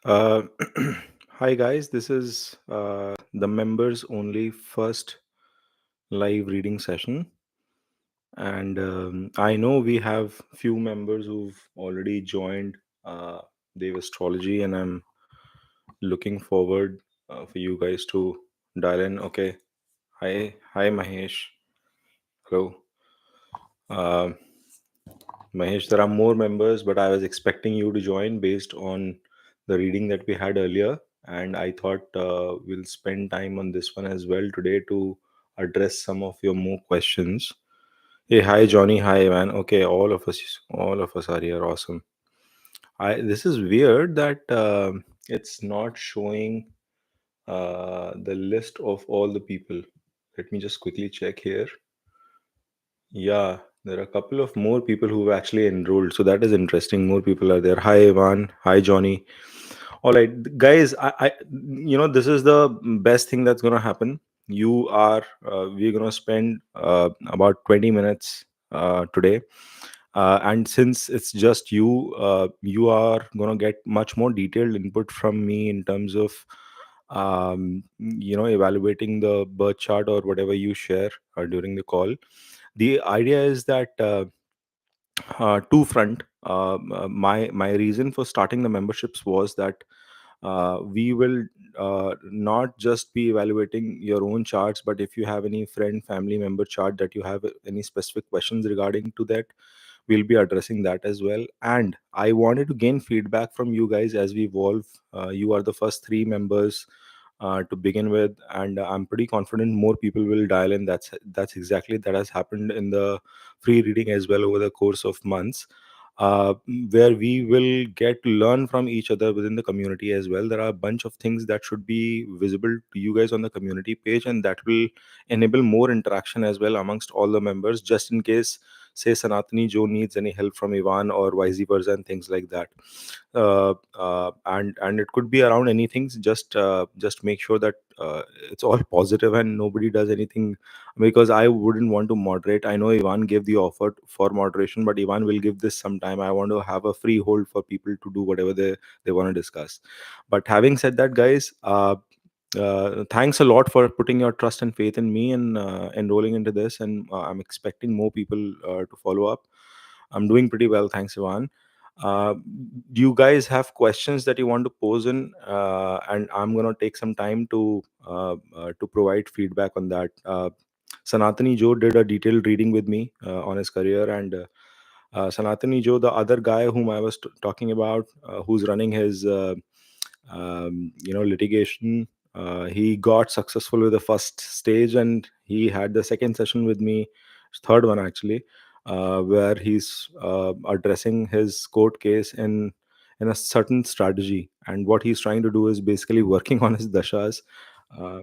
Uh, Hi guys, this is the members only first live reading session, and I know we have few members who've already joined uh, Devastrology, and I'm looking forward for you guys to dial in. Okay, hi Mahesh, hello. Uh, Mahesh, there are more members, but I was expecting you to join based on the reading that we had earlier. And I thought we'll spend time on this one as well today to address some of your more questions. Hey, hi Johnny, hi man. Okay, all of us are here. Awesome. This is weird that it's not showing the list of all the people. Let me just quickly check here. Yeah, there are a couple of more people who have actually enrolled. So that is interesting. More people are there. Hi, Ivan. Hi, Johnny. All right, guys. This is the best thing that's gonna happen. We're gonna spend about 20 minutes today, and since it's just you, you are gonna get much more detailed input from me in terms of, evaluating the birth chart or whatever you share during the call. The idea is that two front. My reason for starting the memberships was that we will not just be evaluating your own charts, but if you have any friend family member chart that you have any specific questions regarding to that, we'll be addressing that as well. And I wanted to gain feedback from you guys as we evolve. You are the first three members to begin with, and I'm pretty confident more people will dial in. That's exactly that has happened in the free reading as well over the course of months, uh, where we will get to learn from each other within the community as well. There are a bunch of things that should be visible to you guys on the community page, and that will enable more interaction as well amongst all the members, just in case, say, Sanatani Joe needs any help from Ivan or vice versa, and things like that. And it could be around anything. Just make sure that it's all positive and nobody does anything, because I wouldn't want to moderate. I know Ivan gave the offer for moderation, but Ivan will give this some time. I want to have a free hold for people to do whatever they want to discuss. But having said that, guys, thanks a lot for putting your trust and faith in me and enrolling into this. And I'm expecting more people to follow up. I'm doing pretty well, thanks, Ivan. Do you guys have questions that you want to pose in? And I'm gonna take some time to provide feedback on that. Sanatani Joe did a detailed reading with me on his career, and Sanatani Joe, the other guy whom I was talking about, who's running his litigation, he got successful with the first stage, and he had the second session with me, third one actually, where he's addressing his court case in a certain strategy. And what he's trying to do is basically working on his dashas. uh,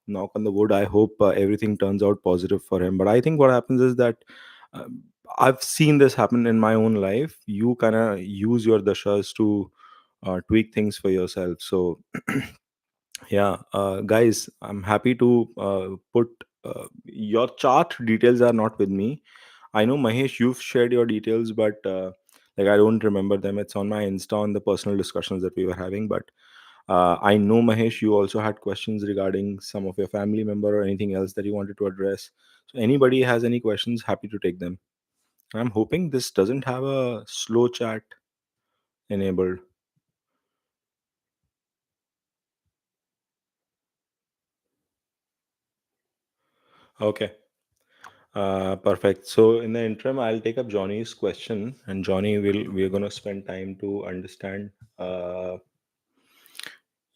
Knock on the wood, I hope everything turns out positive for him. But I think what happens is that, um, I've seen this happen in my own life. You kind of use your dashas to tweak things for yourself. So yeah, guys, I'm happy to put your chart details are not with me. I know, Mahesh, you've shared your details, but like, I don't remember them. It's on my Insta on the personal discussions that we were having. But I know, Mahesh, you also had questions regarding some of your family member or anything else that you wanted to address. So anybody has any questions, happy to take them. I'm hoping this doesn't have a slow chat enabled. Okay. Perfect. So in the interim, I'll take up Johnny's question, and we're gonna spend time to understand.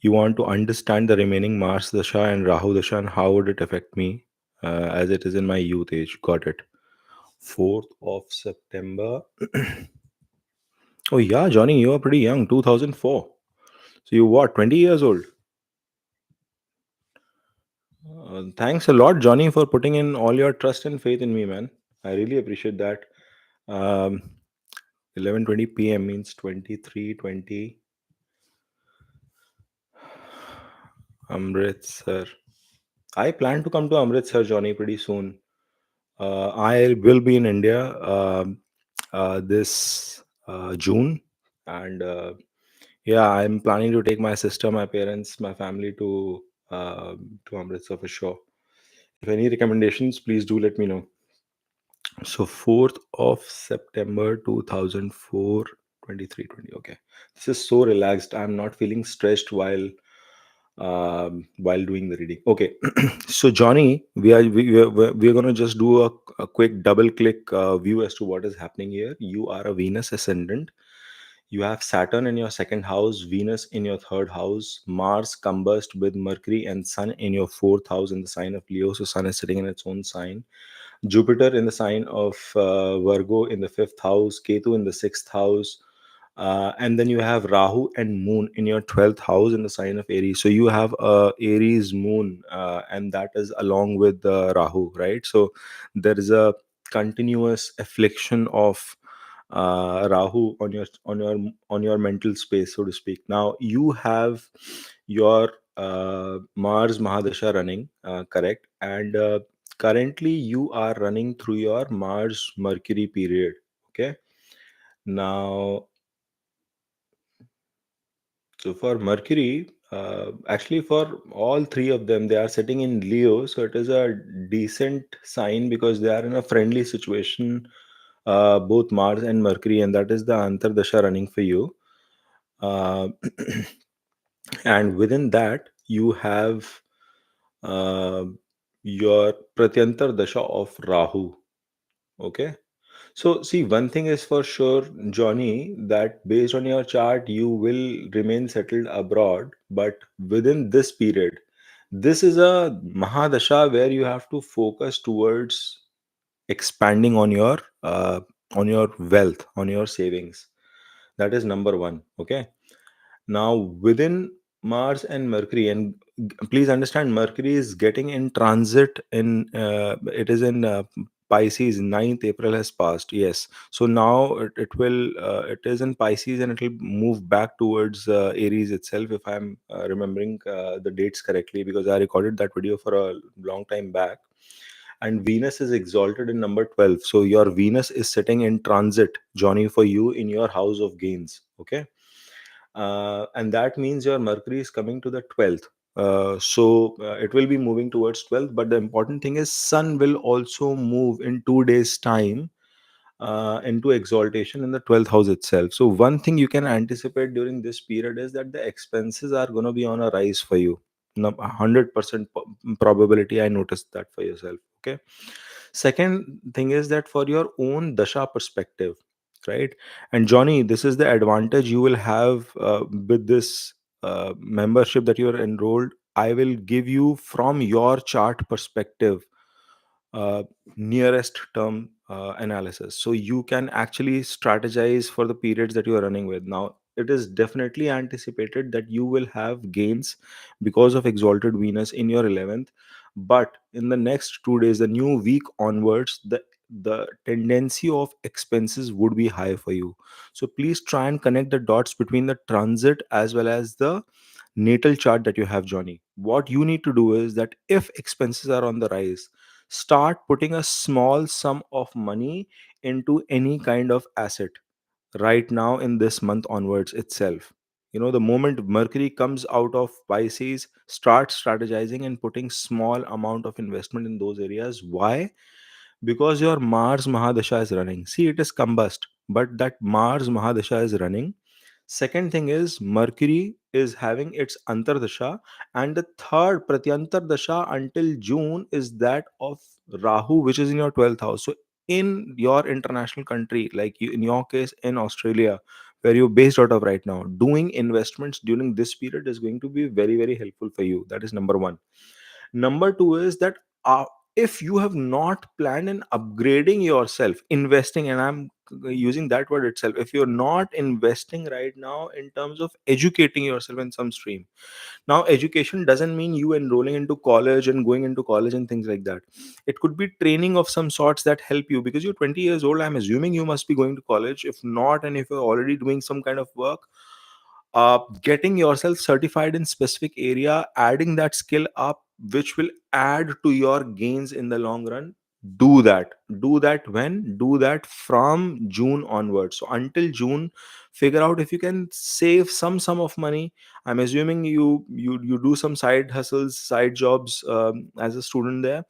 You want to understand the remaining Mars Dasha and Rahu Dasha and how would it affect me, as it is in my youth age. Got it. 4th of September. Oh yeah, Johnny, you are pretty young. 2004. So you what? 20 years old. Thanks a lot, Johnny, for putting in all your trust and faith in me, man. I really appreciate that. Um, 11:20 p.m. means 23:20 Amritsar. I plan to come to Amritsar, Johnny, pretty soon. I will be in India this June, and Yeah, I'm planning to take my sister, my parents, my family to Amritsar for sure. If any recommendations, please do let me know. So 4th of September 2004, 23, 20. Okay. This is so relaxed. I'm not feeling stressed while doing the reading. Okay. So Johnny, we're going to just do a quick double click view as to what is happening here. You are a Venus ascendant. You have Saturn in your second house, Venus in your third house, Mars combust with Mercury and Sun in your fourth house in the sign of Leo. So Sun is sitting in its own sign. Jupiter in the sign of Virgo in the fifth house, Ketu in the sixth house, and then you have Rahu and Moon in your 12th house in the sign of Aries. So you have a Aries Moon, and that is along with Rahu, right? So there is a continuous affliction of Rahu on your mental space, so to speak. Now you have your Mars Mahadasha running, correct, and currently you are running through your Mars Mercury period. Okay, now so for Mercury, actually for all three of them, they are sitting in Leo, so it is a decent sign because they are in a friendly situation, both Mars and Mercury, and that is the Antardasha running for you. Uh, and within that, you have uh, your Pratyantar Dasha of Rahu. Okay. So, see, one thing is for sure, Johnny, that based on your chart, you will remain settled abroad. But within this period, this is a Mahadasha where you have to focus towards expanding on your wealth, on your savings. That is number one. Okay. Now, within Mars and Mercury, and please understand, Mercury is getting in transit it is in Pisces. 9th April has passed. Yes. So now it is in Pisces and it will move back towards Aries itself, if I'm remembering the dates correctly, because I recorded that video for a long time back. And Venus is exalted in number 12. So your Venus is sitting in transit, Johnny, for you in your house of gains. Okay, and that means your Mercury is coming to the 12th. So it will be moving towards 12th, but the important thing is Sun will also move in 2 days time into exaltation in the 12th house itself. So one thing you can anticipate during this period is that the expenses are going to be on a rise for you. 100% probability. I noticed that for yourself. Okay. Second thing is that for your own dasha perspective, right? And Johnny, this is the advantage you will have with this membership that you are enrolled. I will give you from your chart perspective uh, nearest term analysis, so you can actually strategize for the periods that you are running with. Now it is definitely anticipated that you will have gains because of exalted Venus in your 11th, but in the next 2 days, the new week onwards, the tendency of expenses would be high for you. So please try and connect the dots between the transit as well as the natal chart that you have, Johnny. What you need to do is that if expenses are on the rise, start putting a small sum of money into any kind of asset right now in this month onwards itself. The moment Mercury comes out of Pisces, start strategizing and putting small amount of investment in those areas. Why? Because your Mars Mahadasha is running. See, it is combust, but that Mars Mahadasha is running. Second thing is Mercury is having its Antardasha, and the third Pratyantar Dasha until June is that of Rahu, which is in your 12th house. So in your international country, like in your case in Australia, where you're based out of right now, doing investments during this period is going to be very, very helpful for you. That is number one. Number two is that if you have not planned in upgrading yourself, investing, and I'm using that word itself, if you're not investing right now in terms of educating yourself in some stream. Now education doesn't mean you enrolling into college and going into college and things like that. It could be training of some sorts that help you, because you're 20 years old. I'm assuming you must be going to college. If not, and if you're already doing some kind of work, getting yourself certified in specific area, adding that skill up, which will add to your gains in the long run, Do that when do that from June onwards. So until June, figure out if you can save some sum of money. I'm assuming you do some side hustles, side jobs, as a student there.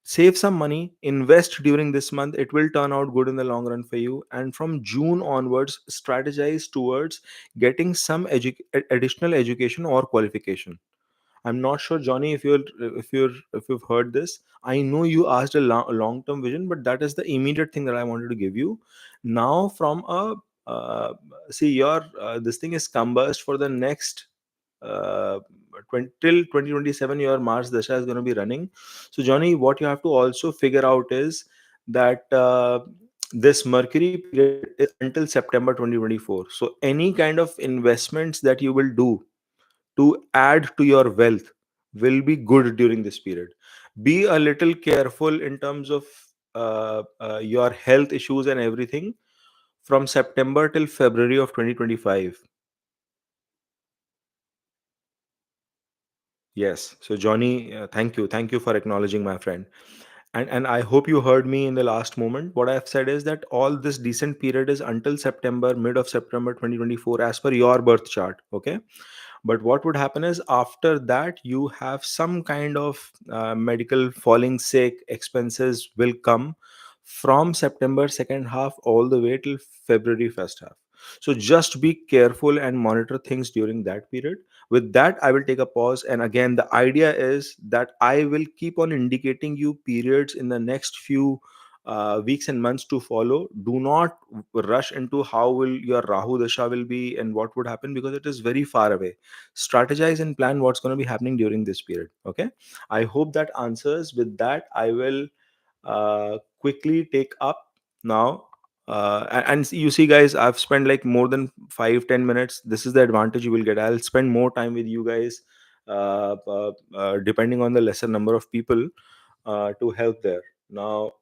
Save some money, invest during this month, it will turn out good in the long run for you. And from June onwards, strategize towards getting some additional education or qualification. I'm not sure, Johnny, if you've heard this. I know you asked a long term vision, but that is the immediate thing that I wanted to give you. Now, from a see your this thing is combust for the next uh, till 2027. Your Mars dasha is going to be running. So, Johnny, what you have to also figure out is that this Mercury period is until September 2024. So, any kind of investments that you will do to add to your wealth will be good during this period. Be a little careful in terms of your health issues and everything from September till February of 2025. Yes. So, Johnny, thank you for acknowledging, my friend. And I hope you heard me in the last moment. What I've said is that all this decent period is until September, mid of September 2024, as per your birth chart. Okay. But what would happen is after that, you have some kind of medical falling sick expenses will come from September second half all the way till February first half. So just be careful and monitor things during that period. With that, I will take a pause. And again, the idea is that I will keep on indicating you periods in the next few weeks and months to follow. Do not rush into how will your Rahu Dasha will be and what would happen, because it is very far away. Strategize and plan what's going to be happening during this period. Okay. I hope that answers. With that, I will quickly take up now. And you see, guys, I've spent like more than 5-10 minutes. This is the advantage you will get. I'll spend more time with you guys, depending on the lesser number of people, to help there. Now,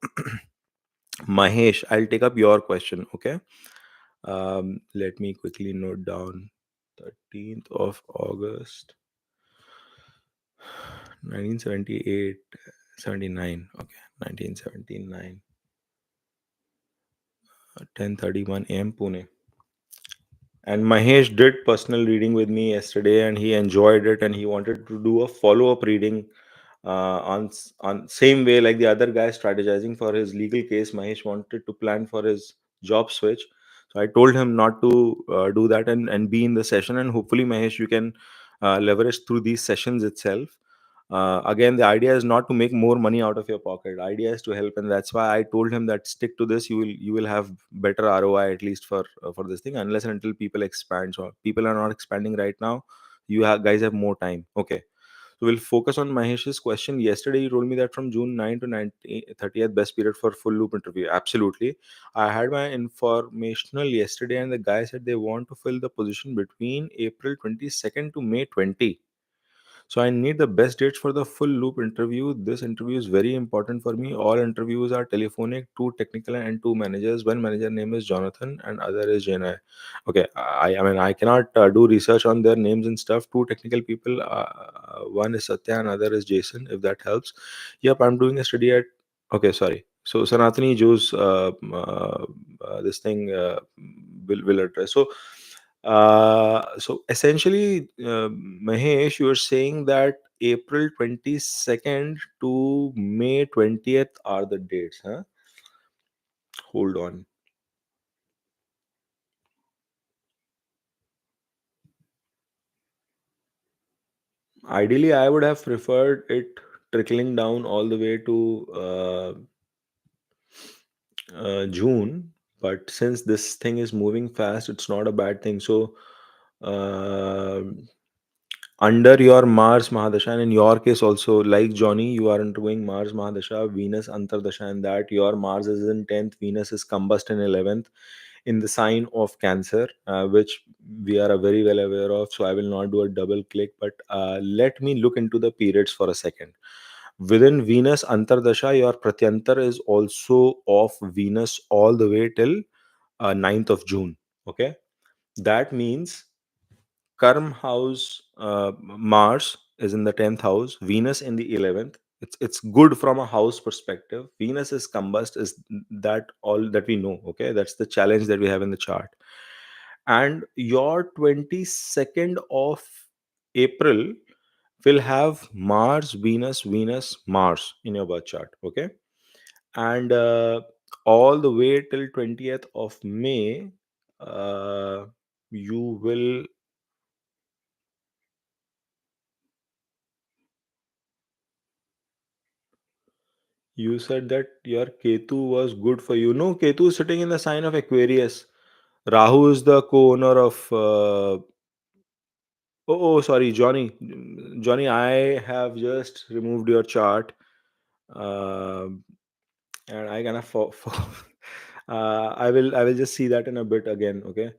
Mahesh, I'll take up your question. Okay. Let me quickly note down 13th of August, 1978, 79. Okay. 1979, 10:31 a.m. Pune. And Mahesh did personal reading with me yesterday, and he enjoyed it, and he wanted to do a follow up reading on same way like the other guy strategizing for his legal case. Mahesh wanted to plan for his job switch, so I told him not to do that and be in the session. And hopefully, Mahesh, you can leverage through these sessions itself. Again, the idea is not to make more money out of your pocket. Idea is to help, and that's why I told him that stick to this. You will have better ROI, at least for this thing, unless and until people expand. So people are not expanding right now. Guys have more time. Okay. So we'll focus on Mahesh's question. Yesterday, you told me that from June 9 to 30th, best period for full loop interview. Absolutely. I had my informational yesterday, and the guy said they want to fill the position between April 22nd to May 20. So I need the best dates for the full loop interview. This interview is very important for me. All interviews are telephonic, two technical and two managers. One manager name is Jonathan and other is Jenna. Okay, I mean I cannot do research on their names and stuff. Two technical people. One is Satya and other is Jason. If that helps. Yep, I'm doing a study at. Okay, sorry. So Sanatani Joe's this thing will address. So essentially, Mahesh, you are saying that April 22nd to May 20th are the dates, huh? Hold on. Ideally, I would have preferred it trickling down all the way to June, but since this thing is moving fast, it's not a bad thing. So, uh, under your Mars Mahadasha, and in your case also, like Johnny, you are undergoing Mars Mahadasha, Venus Antardasha, and that your Mars is in 10th, Venus is combust in 11th in the sign of Cancer, which we are very well aware of. So I will not do a double click, but let me look into the periods for a second. Within Venus Antardasha, your Pratyantar is also of Venus all the way till 9th of June. Okay. That means Karm house, Mars is in the 10th house, Venus in the 11th, It's good from a house perspective. Venus is combust, is that all that we know. Okay, that's the challenge that we have in the chart. And your 22nd of April will have Mars, Venus, Venus, Mars in your birth chart. Okay, and all the way till 20th of May, you will. You said that your Ketu was good for you. No, Ketu is sitting in the sign of Aquarius. Rahu is the co-owner of. Sorry, Johnny. Johnny, I have just removed your chart, uh, and I kind of I will just see that in a bit again. Okay,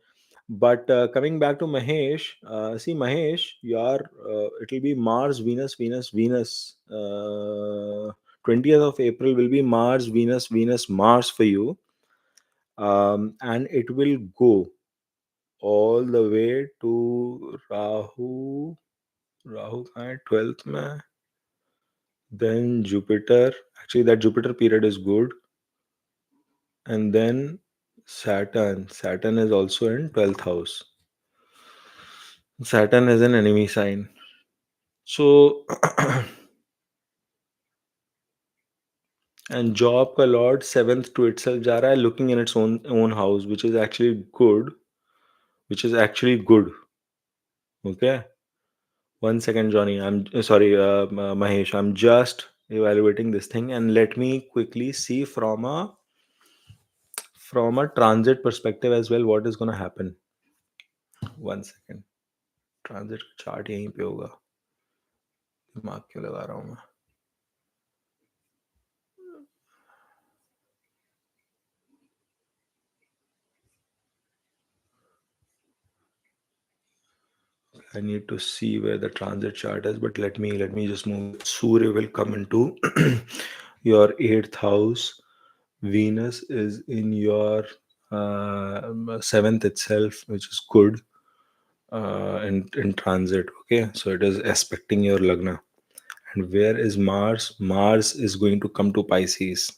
but coming back to Mahesh, see Mahesh, your it'll be Mars, Venus, Venus, Venus. 20th of April will be Mars, Venus, Venus, Mars for you, and it will go all the way to Rahu. Rahu कहाँ है 12th में, then Jupiter. Actually, that Jupiter period is good, and then Saturn. Saturn is also in 12th house. Saturn is an enemy sign. So, and job का lord 7th to itself जा रहा है, looking in its own house, which is actually good. Which is actually good. Okay. 1 second, Johnny. I'm sorry, Mahesh. I'm just evaluating this thing, and let me quickly see from a transit perspective as well what is going to happen. 1 second. Transit chart यहीं पे होगा. दिमाग क्यों लगा रहा हूँ मैं? I need to see where the transit chart is, but let me just move it. Surya will come into your 8th house. Venus is in your 7th itself, which is good in transit. Okay, so it is aspecting your lagna. And where is Mars? Mars is going to come to Pisces,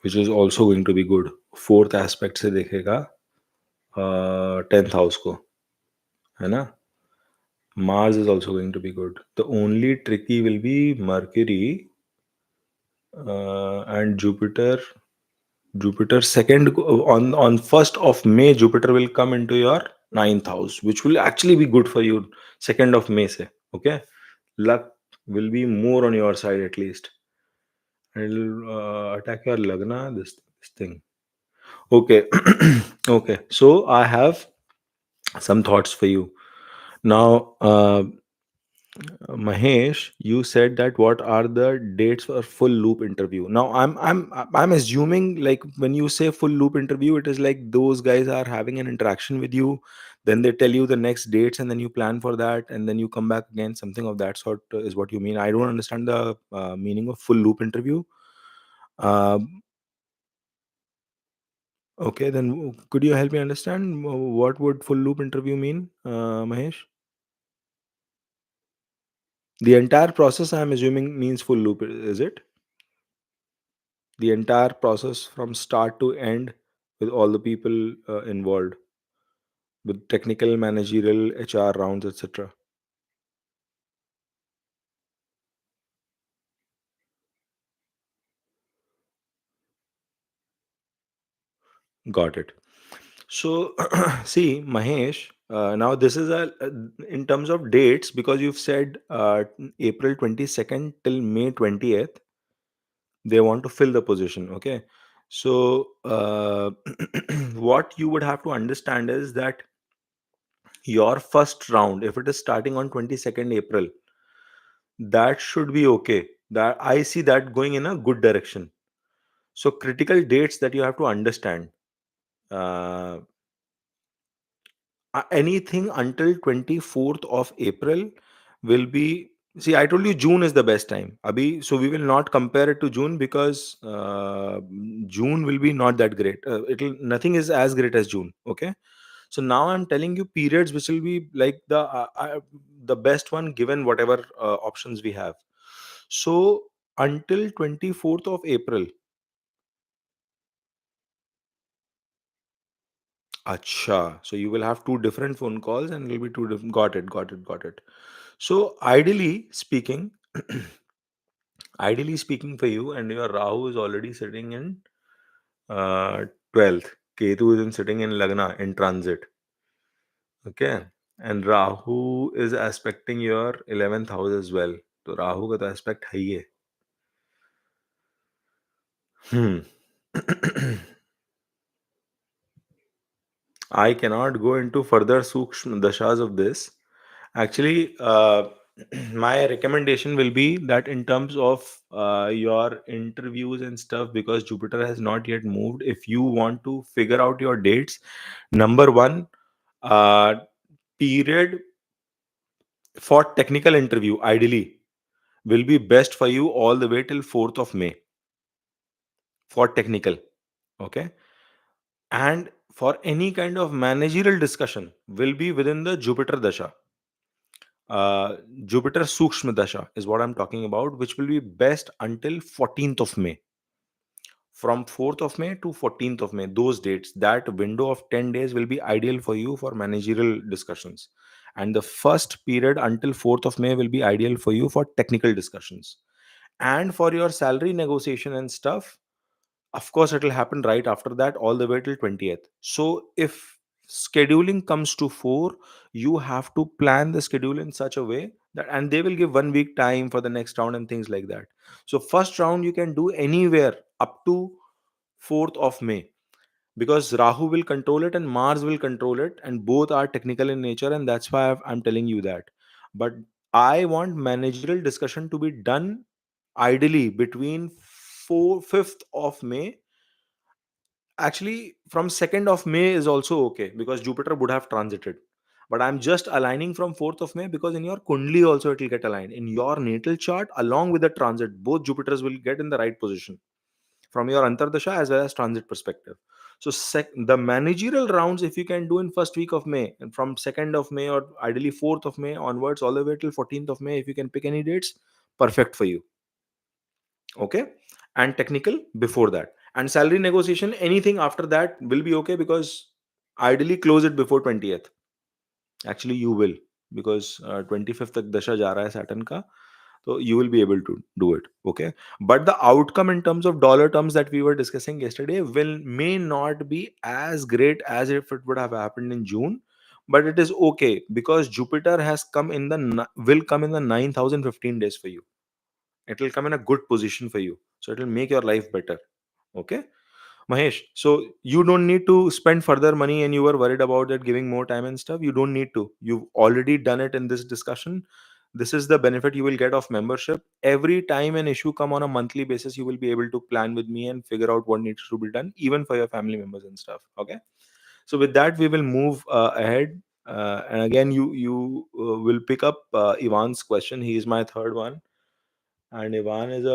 which is also going to be good. 4th aspect से देखेगा 10th house को, है ना? Mars is also going to be good. The only tricky will be Mercury and Jupiter. Jupiter second on 1st of May, Jupiter will come into your 9th house, which will actually be good for you. 2nd of May se, okay? Luck will be more on your side at least. And it'll attack your lagna, this thing. Okay. Okay. So I have some thoughts for you. Now, Mahesh, you said that what are the dates for full loop interview? Now, I'm assuming like when you say full loop interview, it is like those guys are having an interaction with you, then they tell you the next dates, and then you plan for that, and then you come back again. Something of that sort is what you mean. I don't understand the meaning of full loop interview. Okay, then could you help me understand what would full loop interview mean, Mahesh? The entire process, I'm assuming, means full loop, is it? The entire process from start to end with all the people involved, with technical, managerial, HR rounds, etc. Got it. So, see, Mahesh, now this is in terms of dates, because you've said April 22nd till May 20th, they want to fill the position. Okay. So, what you would have to understand is that your first round, if it is starting on 22nd April, that should be okay. That I see that going in a good direction. So, critical dates that you have to understand. Uh, Anything until 24th of April will be. See, I told you June is the best time. Abhi, so we will not compare it to June, because June will be not that great. It'll Nothing is as great as June. Okay. So now I'm telling you periods which will be like the best one given whatever options we have. So until 24th of April. Acha. So you will have two different phone calls and it'll be two different. Got it, got it, got it. So ideally speaking for you, and your Rahu is already sitting in 12th. Ketu is sitting in Lagna in transit. Okay. And Rahu is aspecting your 11th house as well. So Rahu का तो aspect है ही है. Hmm. I cannot go into further sukshma dashas of this. Actually, my recommendation will be that in terms of your interviews and stuff, because Jupiter has not yet moved, if you want to figure out your dates, number one, uh, period for technical interview, ideally, will be best for you all the way till 4th of May for technical. Okay. And for any kind of managerial discussion, will be within the Jupiter Dasha. Jupiter Sukshma Dasha is what I'm talking about, which will be best until 14th of May. From 4th of May to 14th of May, those dates, that window of 10 days will be ideal for you for managerial discussions. And the first period until 4th of May will be ideal for you for technical discussions. And for your salary negotiation and stuff, of course it will happen right after that all the way till 20th. So if scheduling comes to 4, you have to plan the schedule in such a way that, and they will give 1 week time for the next round and things like that. So first round you can do anywhere up to 4th of May, because Rahu will control it and Mars will control it, and both are technical in nature, and that's why I'm telling you that. But I want managerial discussion to be done ideally between 5th of May. Actually, from 2nd of May is also okay, because Jupiter would have transited. But I'm just aligning from 4th of May because in your Kundli also it will get aligned. In your natal chart, along with the transit, both Jupiters will get in the right position from your Antardasha as well as transit perspective. So the managerial rounds, if you can do in first week of May, and from 2nd of May or ideally 4th of May onwards, all the way till 14th of May, if you can pick any dates, perfect for you. Okay. And technical before that, and salary negotiation, anything after that will be okay, because ideally close it before 20th. Actually you will, because 25th tak dasha ja raha hai Saturn ka, so you will be able to do it. Okay. But the outcome in terms of dollar terms that we were discussing yesterday will may not be as great as if it would have happened in June. But it is okay, because Jupiter has come in the will come in the 9,015 days for you. It will come in a good position for you, so it will make your life better. Okay, Mahesh, so you don't need to spend further money, and you were worried about that giving more time and stuff. You don't need to. You've already done it in this discussion. This is the benefit you will get of membership. Every time an issue come on a monthly basis, you will be able to plan with me and figure out what needs to be done, even for your family members and stuff. Okay, so with that we will move ahead, and again you will pick up Ivan's question. He is my third one, and Ivan is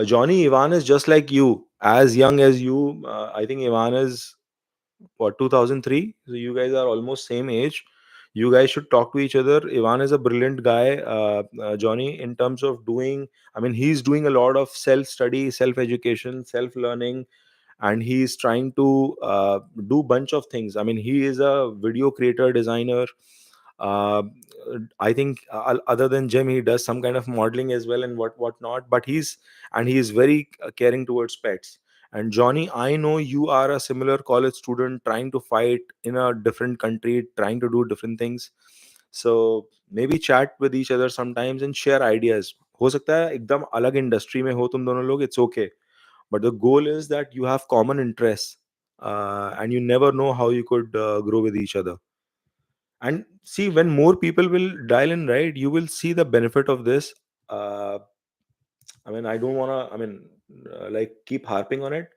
Johnny. Ivan is just like you, as young as you. I think Ivan is what, 2003. So you guys are almost same age. You guys should talk to each other. Ivan is a brilliant guy, Johnny, in terms of doing. I mean, he's doing a lot of self study, self education, self learning, and he's trying to do bunch of things. I mean, he is a video creator, designer. uh, I think other than Jim, he does some kind of modeling as well, and what not. But he is very caring towards pets. And Johnny, I know you are a similar college student trying to fight in a different country, trying to do different things. So maybe chat with each other sometimes and share ideas. हो सकता है एकदम अलग industry में हो तुम दोनों लोग, it's okay. But the goal is that you have common interests, and you never know how you could grow with each other. And see, when more people will dial in, right, you will see the benefit of this. uh, I mean, I don't want to, I mean, like keep harping on it,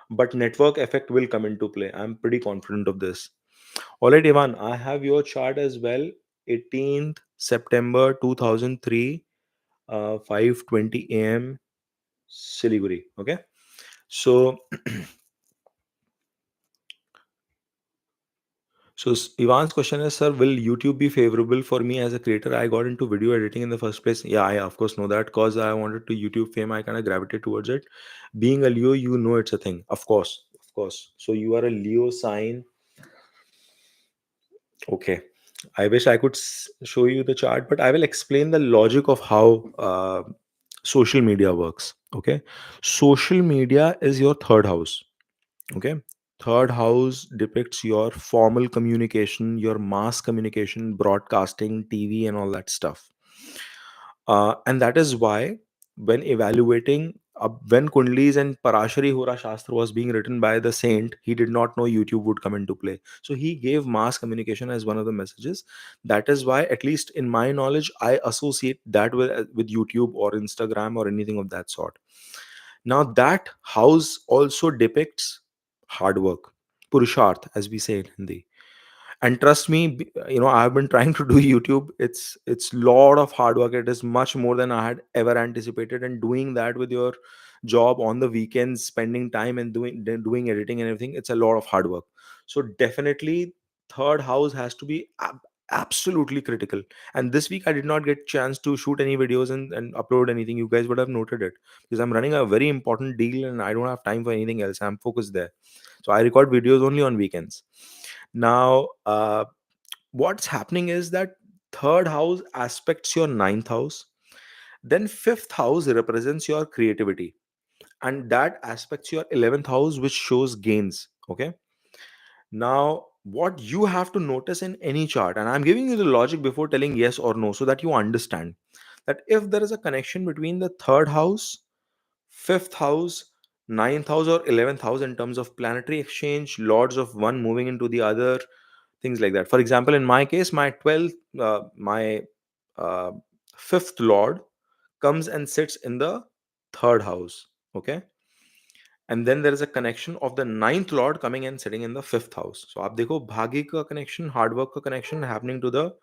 but network effect will come into play. I'm pretty confident of this. All right, Ivan, I have your chart as well. 18th September 2003, 5:20 a.m. Siliguri. Okay. So So Ivan's question is, sir, will YouTube be favorable for me as a creator? I got into video editing in the first place. Yeah, I of course know that, because I wanted to YouTube fame. I kind of gravitated towards it. Being a Leo, you know it's a thing. Of course, of course. So you are a Leo sign. Okay. I wish I could show you the chart, but I will explain the logic of how social media works. Okay. Social media is your third house. Okay. Third house depicts your formal communication, your mass communication, broadcasting, TV, and all that stuff. And that is why, when evaluating, when Kundlis and Parashari Hora Shastra was being written by the saint, he did not know YouTube would come into play. So he gave mass communication as one of the messages. That is why, at least in my knowledge, I associate that with YouTube or Instagram or anything of that sort. Now, that house also depicts hard work, Purusharth, as we say in Hindi. And trust me, I've been trying to do YouTube. It's lot of hard work. It is much more than I had ever anticipated, and doing that with your job on the weekends, spending time and doing editing and everything, it's a lot of hard work. So definitely, third house has to be absolutely critical. And this week I did not get chance to shoot any videos and upload anything. You guys would have noted it, because I'm running a very important deal and I don't have time for anything else. I'm focused there. So I record videos only on weekends. Now, what's happening is that third house aspects your ninth house, then fifth house represents your creativity, and that aspects your 11th house, which shows gains. Okay. Now, what you have to notice in any chart, and I'm giving you the logic before telling yes or no, so that you understand that if there is a connection between the third house, fifth house, ninth house, or 11th house in terms of planetary exchange, lords of one moving into the other, things like that. For example, in my case, my 12th, my uh, fifth lord comes and sits in the third house. Okay. And then there is a connection of the ninth lord coming and sitting in the fifth house. So आप देखो भाग्य का connection, hard work का connection happening to the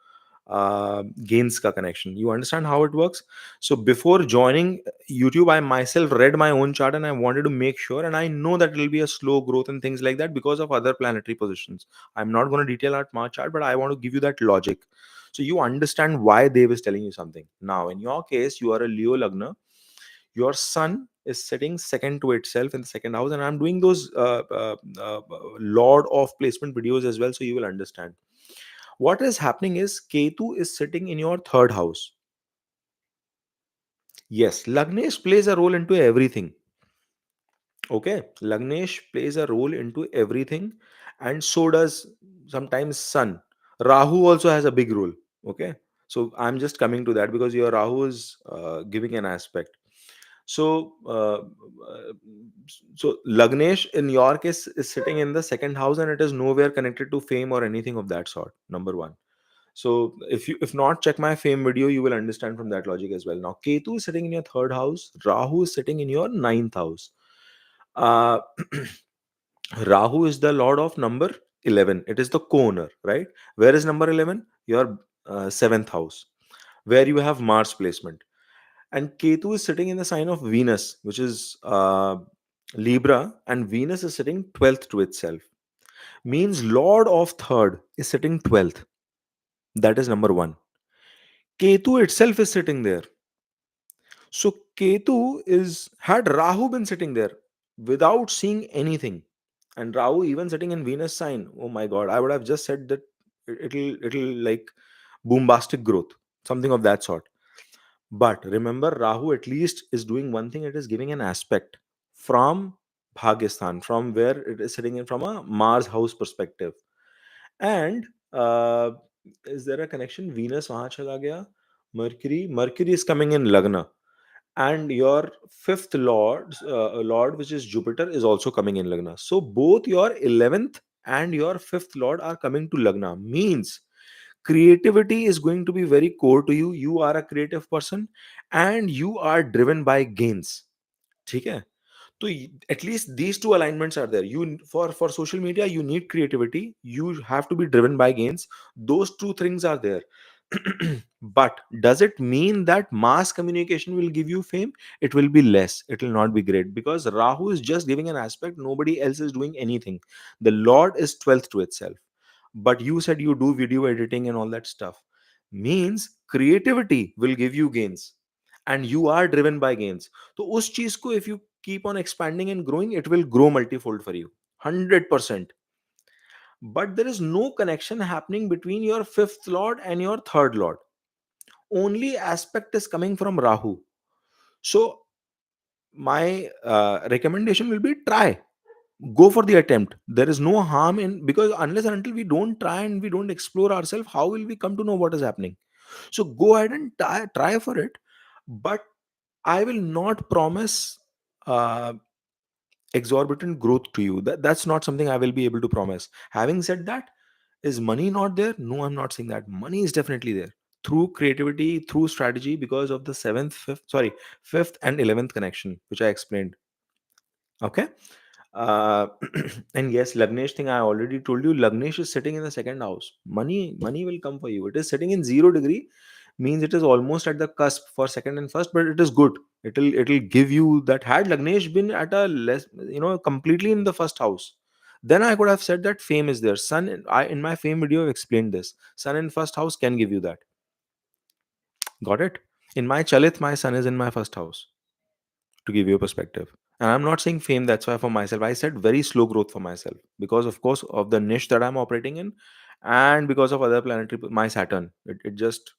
gains ka connection. You understand how it works? So before joining YouTube, I myself read my own chart and I wanted to make sure, and I know that it will be a slow growth and things like that because of other planetary positions. I'm not going to detail out my chart, but I want to give you that logic so you understand why Dev is telling you something. Now, in your case, you are a Leo Lagna. Your sun is sitting second to itself in the second house, and I'm doing those Lord of placement videos as well, so you will understand. What is happening is Ketu is sitting in your third house. Yes, Lagnesh plays a role into everything. Okay, Lagnesh plays a role into everything, and so does sometimes Sun. Rahu also has a big role. Okay, so I'm just coming to that because your Rahu is giving an aspect. So, so Lagnesh in your case is sitting in the second house, and it is nowhere connected to fame or anything of that sort. Number one. So if not, check my fame video, you will understand from that logic as well. Now, Ketu is sitting in your third house, Rahu is sitting in your ninth house. Uh, Rahu is the lord of number 11. It is the co-owner, right? Where is number 11? Your seventh house, where you have Mars placement. And Ketu is sitting in the sign of Venus, which is Libra, and Venus is sitting 12th to itself. Means Lord of third is sitting 12th. That is number one. Ketu itself is sitting there. So Ketu is had Rahu been sitting there without seeing anything, and Rahu even sitting in Venus sign. Oh my God! I would have just said that it'll like bombastic growth, something of that sort. But remember, Rahu at least is doing one thing. It is giving an aspect from Bhagyastan, from where it is sitting in from a Mars house perspective. And is there a connection? Venus वहां चला गया. Mercury is coming in Lagna, and your fifth lord, which is Jupiter, is also coming in Lagna. So both your 11th and your fifth lord are coming to Lagna. Means creativity is going to be very core to you. You are a creative person and you are driven by gains. ठीक है. So at least these two alignments are there. You for social media, you need creativity. You have to be driven by gains. Those two things are there. But does it mean that mass communication will give you fame? It will be less. It will not be great because Rahu is just giving an aspect. Nobody else is doing anything. The Lord is 12th to itself. but you said you do video editing and all that stuff, means creativity will give you gains, and you are driven by gains. So उस चीज को if you keep on expanding and growing, it will grow multifold for you, 100%. But there is no connection happening between your fifth lord and your third lord. Only aspect is coming from Rahu. So my recommendation will be, try, go for the attempt. There is no harm in, because unless and until we don't try and we don't explore ourselves, how will we come to know what is happening? So go ahead and try for it. But I will not promise uh, exorbitant growth to you. That's not something I will be able to promise. Having said that, is money not there? No, I'm not saying that. Money is definitely there through creativity, through strategy, because of the fifth and 11th connection, which I explained. Okay. uh, and yes, Lagnesh thing, I already told you. Lagnesh is sitting in the second house. Money will come for you. It is sitting in 0 degree, means it is almost at the cusp for second and first, but it is good. It'll give you that. Had Lagnesh been at a less, completely in the first house, then I could have said that fame is there. Sun, I in my fame video I've explained this. Sun in first house can give you that. Got it? In my Chalit, my sun is in my first house, to give you a perspective. And I'm not saying fame, that's why for myself. I said very slow growth for myself because, of course, of the niche that I'm operating in, and because of other planetary, my Saturn. It just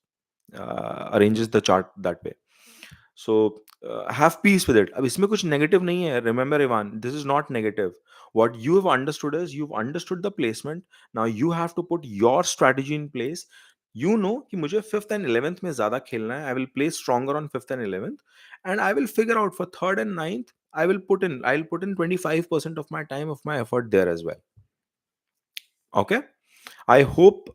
arranges the chart that way. So have peace with it. अब इसमें कुछ negative नहीं है. Remember, Ivan, this is not negative. What you have understood is, you've understood the placement. Now you have to put your strategy in place. You know कि मुझे fifth and 11th में ज़्यादा खेलना है. I will play stronger on fifth and 11th, and I will figure out for third and ninth. I'll put in 25% of my time, of my effort there as well. Okay. I hope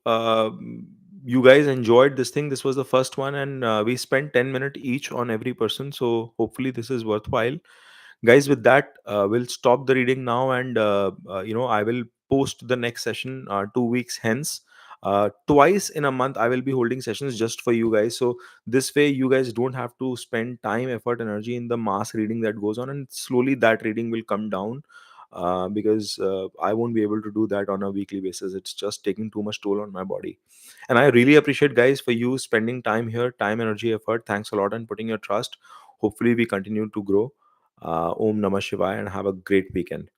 you guys enjoyed this thing. This was the first one, and we spent 10 minutes each on every person. So hopefully this is worthwhile, guys. With that, we'll stop the reading now, and I will post the next session 2 weeks hence. Twice in a month I will be holding sessions just for you guys, so this way you guys don't have to spend time, effort, energy in the mass reading that goes on, and slowly that reading will come down, because I won't be able to do that on a weekly basis. It's just taking too much toll on my body. And I really appreciate, guys, for you spending time here, time, energy, effort. Thanks a lot, and putting your trust. Hopefully we continue to grow. Om Namah Shivaya, and have a great weekend.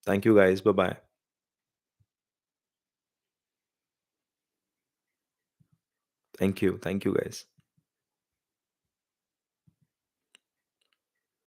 Thank you, guys. Bye bye. Thank you. Thank you, guys.